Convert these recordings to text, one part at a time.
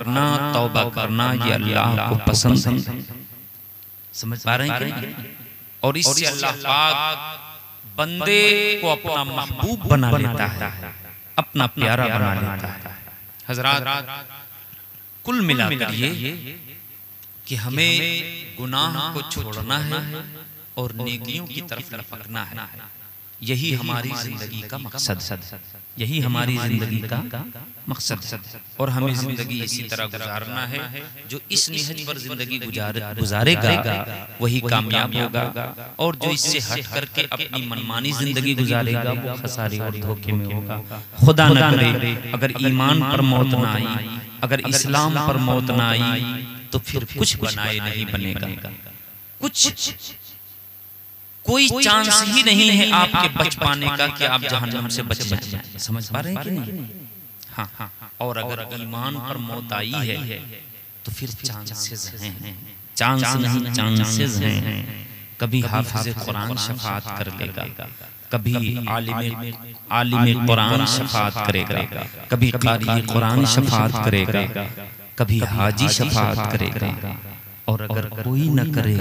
करना, तौबा करना ये अल्लाह को पसंद है। समझ पा रहे हैं क्या? और इससे अल्लाह पाक बंदे को अपना महबूब बना लेता है, अपना प्यारा बना लेता है। हजरात, कुल मिलाकर ये कि हमें गुनाह को छोड़ना है और नेकियों की तरफ लपकना है, यही हमारी जिंदगी का मकसद है, यही हमारी जिंदगी का मकसद है। और हमें जिंदगी इसी तरह गुजारना है। जो इस निहज पर जिंदगी गुजारेगा वही कामयाब होगा, और जो इससे हट करके अपनी मनमानी जिंदगी गुजारेगा वो खसारे और धोखे में होगा। खुदा न करे अगर ईमान पर मौत ना आई, अगर इस्लाम पर मौत ना आई, तो फिर कुछ बनाए नहीं बनेगा, कुछ कोई चांस ही नहीं है आपके बच पाने का कि आप जहन्नम से बच जाएं। समझ पा रहे हैं कि नहीं? हाँ। और अगर ईमान पर मौत आई है तो फिर चांसेस हैं, चांस नहीं चांसेस हैं। कभी हाफिज़ कुरान शफाअत कर लेगा, कभी आलिम कुरान शफाअत करेगा, कभी कारी कुरान शफाअत करेगा, कभी हाजी शफाअत करेगा, और अगर कोई न करे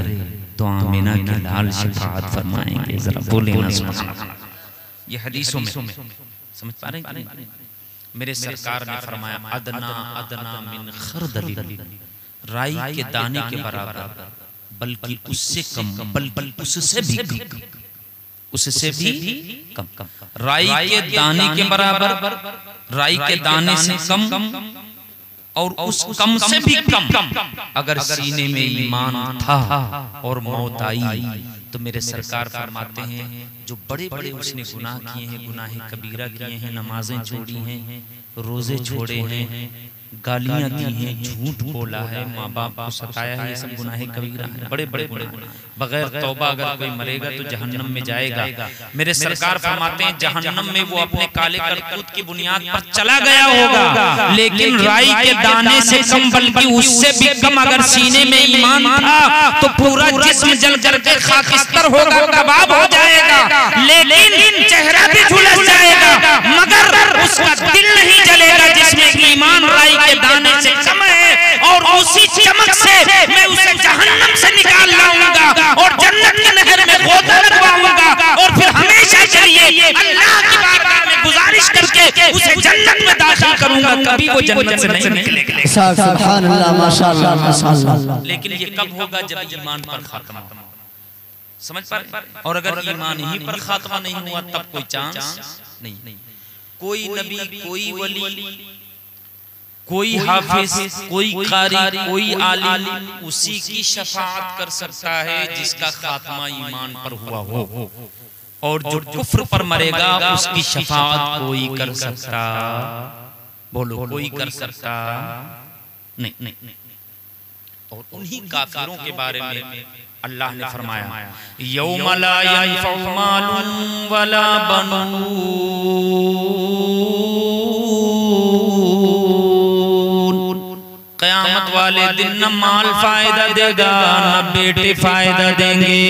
तो आमिना के लाल शफाअत फरमाएंगे। जरा बोले ना सुभान अल्लाह। ये हदीसों में समझ पा रहे हैं? मेरे सरकार ने फरमाया अदना अदना मिन खरदल, राई के दाने के बराबर, बल्कि उससे कम, बल्कि उससे भी कम, उससे भी कम। राई के दाने के बराबर, राई के दाने से कम, और उस कम से भी कम अगर सीने में ईमान था और मौत आई, तो मेरे सरकार फरमाते हैं जो बड़े बड़े उसने गुनाह किए हैं, गुनाह कबीरा किए हैं, नमाजें छोड़ी हैं, रोजे छोड़े हैं, गालियां दी हैं, झूठ बोला है, माँ बाप को सताया है, ये सब गुनाह कबीरा है, बड़े बड़े गुनाह। बगैर तौबा अगर कोई मरेगा तो जहन्नम में जाएगा। मेरे सरकार फरमाते हैं जहन्नम में वो अपने काले करतूत की बुनियाद पर चला गया होगा, लेकिन राई के दाने से कम, बल्कि उससे भी कम अगर सीने में ईमान था तो पूरा जिस्म जल करके खाकिस्तर होगा, कबाब हो जाएगा, लेकिन चेहरा भी झुलस जाएगा, मगर उसका दिल नहीं जलेगा जिसमें ईमान राई के दाने से कम है। और उसी चमक से मैं उसे जहन्नम से निकाल लाऊंगा और जन्नत की नहर में गोता लगवाऊंगा, और फिर हमेशा के लिए अल्लाह की बारगाह में गुजारिश करके उसे जन्नत में दाखिल करूंगा। कभी वो जन्नत से नहीं निकलेगा। सुभान अल्लाह, माशाअल्लाह, माशाअल्लाह। लेकिन ये कब होगा? जब ईमान पर खात्मा। समझ पा रहे? और अगर ईमान ही पर खात्मा नहीं हुआ तब कोई चांस नहीं। कोई नबी, कोई वली, कोई हाफिज, कोई कारी, कोई आलिम उसी की शफाअत कर सकता है जिसका खात्मा ईमान पर हुआ हो, और जो कुफ्र पर मरेगा उसकी शफाअत कोई कर सकता, बोलो कोई कर सकता नहीं। और उन्हीं काफिरों के बारे में अल्लाह ने फरमाया यौम ला यनफउ मालुन वला बनून, क़यामत वाले दिन न माल फायदा देगा न बेटे फायदा देंगे।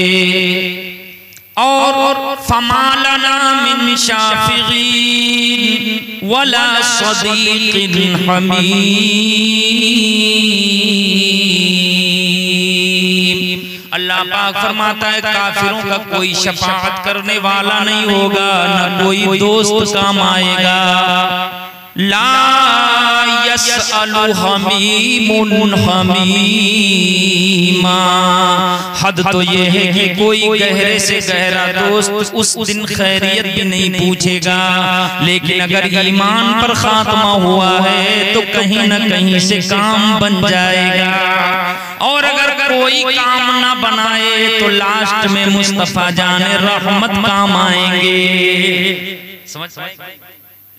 और फमालना मिन शाफिईन वला सदीक़िन हमीम। अल्लाह पाक फरमाता है काफिरों का कोई शफाअत करने वाला नहीं होगा, न कोई दोस्त काम आएगा। ला यसअलु हमीमुन हमीमा, हद तो ये है कि कोई गहरे से गहरा दोस्त उस दिन खैरियत भी नहीं पूछेगा। लेकिन अगर ईमान पर खात्मा हुआ है तो कहीं न कहीं से काम बन जाएगा, और अगर कोई काम ना बनाए तो लास्ट में मुस्तफा जाने रहमत काम आएंगे। समझ पाए?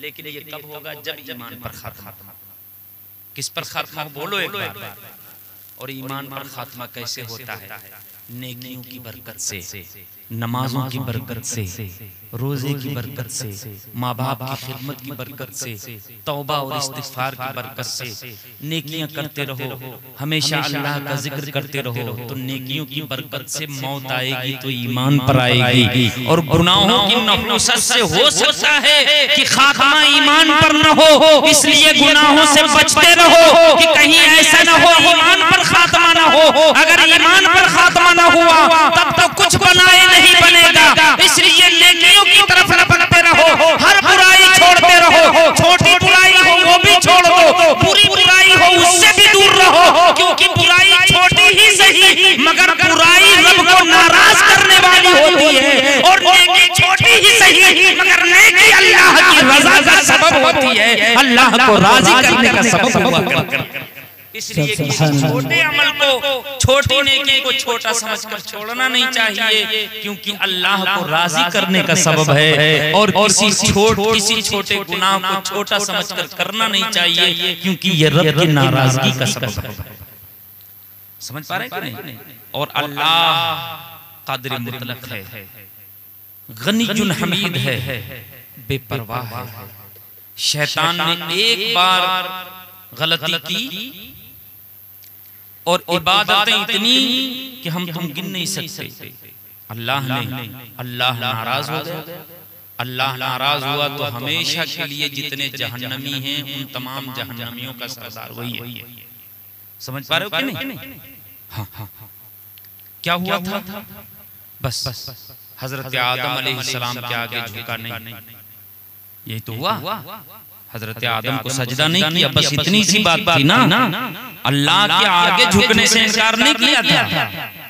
लेकिन ये कब होगा? जब ईमान पर खात्मा। किस पर खात्मा बोलो एक बार। और ईमान पर खात्मा कैसे होता है? नेकियों की बरकत से, नमाजों की बरकत से, रोजे की बरकत से, माँ बाप की खिदमत की बरकत से, तौबा और इस्तिग़फ़ार की बरकत से। नेकियां करते रहो, हमेशा अल्लाह का जिक्र करते रहो, तो नेकियों की बरकत से मौत आएगी तो ईमान पर आएगी। और गुनाहों की नहुसत से हो सकता है कि खात्मा ईमान पर न हो, इसलिए गुनाहों से बचते रहो कि कहीं सबब होती है, अल्लाह को राजी करने का सबब हुआ करता है। इसलिए किसी छोटे अमल को, छोटी नेकी को छोटा समझकर छोड़ना नहीं चाहिए, क्योंकि अल्लाह को राजी करने का सबब है। और किसी छोटे गुनाह को छोटा समझकर करना नहीं चाहिए, क्योंकि ये रब की नाराजगी का सबब है। समझ पा रहे हैं कि नहीं? और अल्लाह कादिर मुतलक है, गनीयुन हमीद है, बेपरवाह है। शैतान ने एक बार गलती की और इबादतें इतनी कि हम गिन नहीं सकते। अल्लाह नाराज हो गया। अल्लाह नाराज हुआ तो हमेशा के लिए जितने जहन्नमी हैं उन तमाम जहन्नमियों का सरदार वही है। समझ पा रहे हो कि नहीं? हाँ हाँ। क्या हुआ था? बस हजरत आदम अलैहिस्सलाम के आगे झुका नहीं, यही तो हुआ। हजरत आदम को सजदा नहीं किया, बस इतनी सी बात थी ना। अल्लाह के आगे झुकने से इनकार नहीं किया था,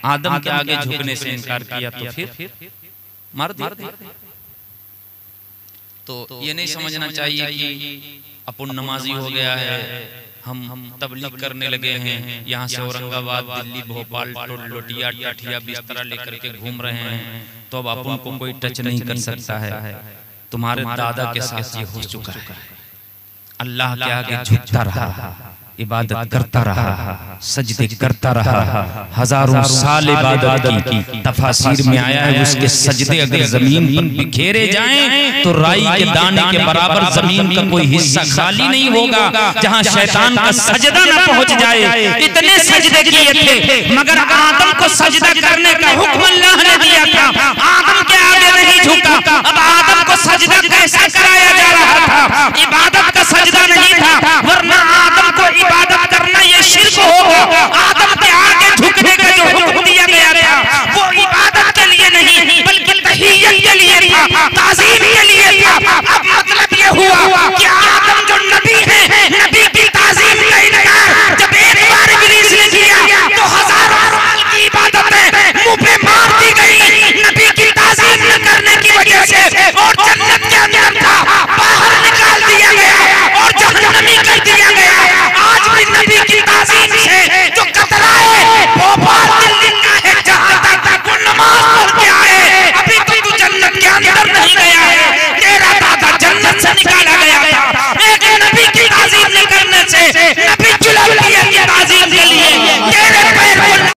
आदम के आगे झुकने से इनकार किया तो फिर मार दिया। तो ये नहीं समझना चाहिए कि अपन नमाजी हो गया है, हम तबलीग करने लगे हैं, यहाँ से औरंगाबाद, दिल्ली, भोपाल, लोटिया टाठिया बिस्तरा लेकर के घूम रहे हैं, तो अब अपन को कोई टच नहीं कर सकता है। तुम्हारे दादा के साथ ये हो चुका है। अल्लाह के आगे झुकता रहा, इबादत करता रहा, सजदे करता रहा, हजारों साल इबादत की। तफासिर में आया है उसके सजदे अगर जमीन पर बिखेरे जाएं तो राई के दाने के बराबर जमीन का कोई हिस्सा खाली नहीं होगा जहां शैतान का सजदा न पहुंच जाए। इतने सजदे किए थे, मगर आदम को सजदा करने का हुक्म अल्लाह ने दिया था, आदम के आगे नहीं झुका। अब आदम को सजदा कैसा कराया जा रहा था? इबादत का सजदा नहीं था, वरना आदम को